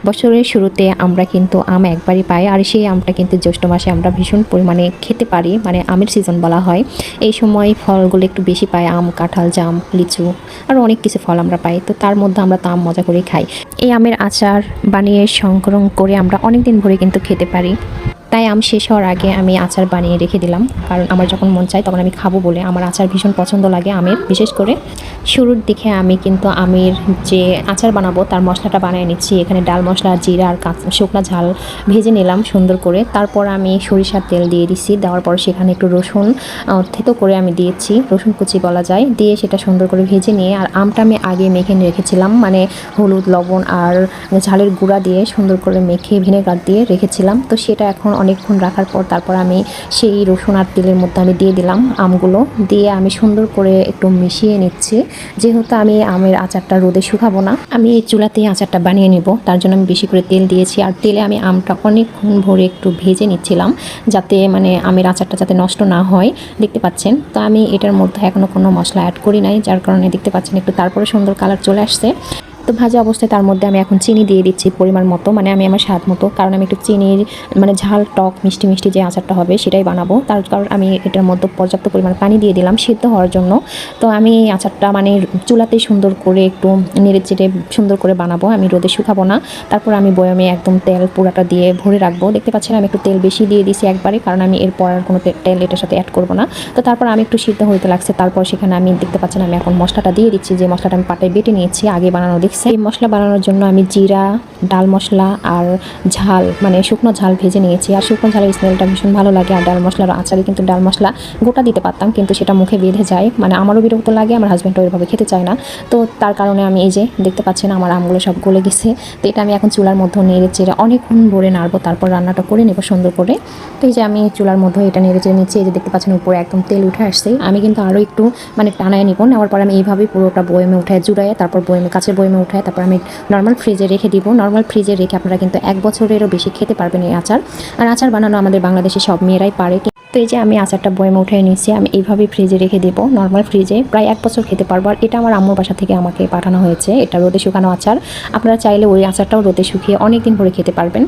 বছরের শুরুতে আমরা কিন্তু আম একবারই পাই, আর সেই আমটা কিন্তু জ্যৈষ্ঠ মাসে আমরা ভীষণ পরিমাণে খেতে পারি, মানে আমের সিজন বলা হয়। এই সময় ফলগুলো একটু বেশি পাই, আম, কাঁঠাল, জাম, লিচু, আরও অনেক কিছু ফল আমরা পাই। তো তার মধ্যে আমরা তো আম মজা করে খাই। এই আমের আচার বানিয়ে সংরক্ষণ করে আমরা অনেক দিন ভরে কিন্তু খেতে পারি। তাই আম শেষ হওয়ার আগে আমি আচার বানিয়ে রেখে দিলাম, কারণ আমার যখন মন চায় তখন আমি খাবো বলে। আমার আচার ভীষণ পছন্দ লাগে আমের, বিশেষ করে শুরুর দিকে আমি কিন্তু আমের যে আচার বানাবো তার মশলাটা বানিয়ে নিচ্ছি। এখানে ডাল মশলা, জিরা আর শুকনা ঝাল ভেজে নিলাম সুন্দর করে। তারপর আমি সরিষার তেল দিয়ে দিচ্ছি, দেওয়ার পর সেখানে একটু রসুন থেতো করে আমি দিয়েছি, রসুন কুচি বলা যায়, দিয়ে সেটা সুন্দর করে ভেজে নিয়ে, আর আমটা আমি আগে মেখে রেখেছিলাম, মানে হলুদ, লবণ আর ঝালের গুঁড়া দিয়ে সুন্দর করে মেখে ভিনেগার দিয়ে রেখেছিলাম। তো সেটা এখন অনেকক্ষণ রাখার পর তারপর আমি সেই রসুন আর তেলের মধ্যে আমি দিয়ে দিলাম আমগুলো, দিয়ে আমি সুন্দর করে একটু মিশিয়ে নিচ্ছি। যেহেতু আমি আমের আচারটা রোদে শুকাবো না, আমি এই চুলাতেই আচারটা বানিয়ে নেব, তার জন্য আমি বেশি করে তেল দিয়েছি। আর তেলে আমি আমটা অনেকক্ষণ ভরে একটু ভেজে নিচ্ছিলাম, যাতে মানে আমের আচারটা যাতে নষ্ট না হয়। দেখতে পাচ্ছেন, তো আমি এটার মধ্যে এখনও কোনো মশলা অ্যাড করি নাই, যার কারণে দেখতে পাচ্ছেন একটু তারপরে সুন্দর কালার চলে আসছে। তো ভাজা অবস্থায় তার মধ্যে আমি এখন চিনি দিয়ে দিচ্ছি পরিমাণ মতো, মানে আমি আমার স্বাদ মতো, কারণ আমি একটু চিনির মানে ঝাল টক মিষ্টি মিষ্টি যে আচারটা হবে সেটাই বানাবো। তার কারণ আমি এটার মধ্যে পর্যাপ্ত পরিমাণ পানি দিয়ে দিলাম সিদ্ধ হওয়ার জন্য। তো আমি আচারটা মানে চুলাতেই সুন্দর করে একটু নেড়ে চেড়ে সুন্দর করে বানাবো, আমি রোদে শুকাবো না। তারপর আমি বয়ামে একদম তেল পুরাটা দিয়ে ভরে রাখবো। দেখতে পাচ্ছেন আমি একটু তেল বেশি দিয়ে দিছি একবারে, কারণ আমি এরপর আর কোনো তেল এটার সাথে অ্যাড করবো না। তো তারপর আমি একটু সিদ্ধ হইতে লাগছে, তারপর সেখানে আমি দেখতে পাচ্ছেন আমি এখন মশলাটা দিয়ে দিচ্ছি, যে মশলাটা আমি পাটায় বেটে নিয়েছি আগে বানানো। দেখছি এই মশলা বানানোর জন্য আমি জিরা, ডাল মশলা আর ঝাল মানে শুকনো ঝাল ভেজে নিয়েছি। আর শুকনো ঝালের স্মেলটা ভীষণ ভালো লাগে। আর ডাল মশলার আচারে কিন্তু ডাল মশলা গোটা দিতে পারতাম, কিন্তু সেটা মুখে বেঁধে যায়, মানে আমারও বিরক্ত লাগে, আমার হাজব্যান্ডও ওইভাবে খেতে চায় না। তো তার কারণে আমি এই যে দেখতে পাচ্ছেন আমার আমগুলো সব গলে গেছে। তো এটা আমি এখন চুলার মধ্যে নেড়ে চেড়ে অনেকক্ষণ ভরে নাড়বো, তারপর রান্নাটা করে নেবো সুন্দর করে। তো এই যে আমি চুলার মধ্যে এটা নেড়ে চেড়ে নিচ্ছি, এই যে দেখতে পাচ্ছেন উপরে একদম তেল উঠে আসছে। আমি কিন্তু আরও একটু মানে টানায় নিব, নেওয়ার পর আমি এইভাবেই পুরোটা বয়েমে উঠায় জুড়ায়, তারপর বয়েমে কাছের বয়েমে উঠায় তারপর আমি নর্মাল ফ্রিজে রেখে দিব। নর্মাল ফ্রিজে রেখে আপনারা কিন্তু 1 বছরেরও বেশি খেতে পারবেন এই আচার। আর আচার বানানো আমাদের বাংলাদেশে সব মেয়েরাই পারে। তো এই যে আমি আচারটা বয়েমে উঠিয়ে নিচ্ছি, আমি এইভাবেই ফ্রিজে রেখে দেবো, নর্মাল ফ্রিজে প্রায় 1 বছর খেতে পারবো। আর এটা আমার আম্মুর বাসা থেকে আমাকে পাঠানো হয়েছে, এটা রোদে শুকানো আচার। আপনারা চাইলে ওই আচারটাও রোদে শুকিয়ে অনেক দিন ধরে খেতে পারবেন।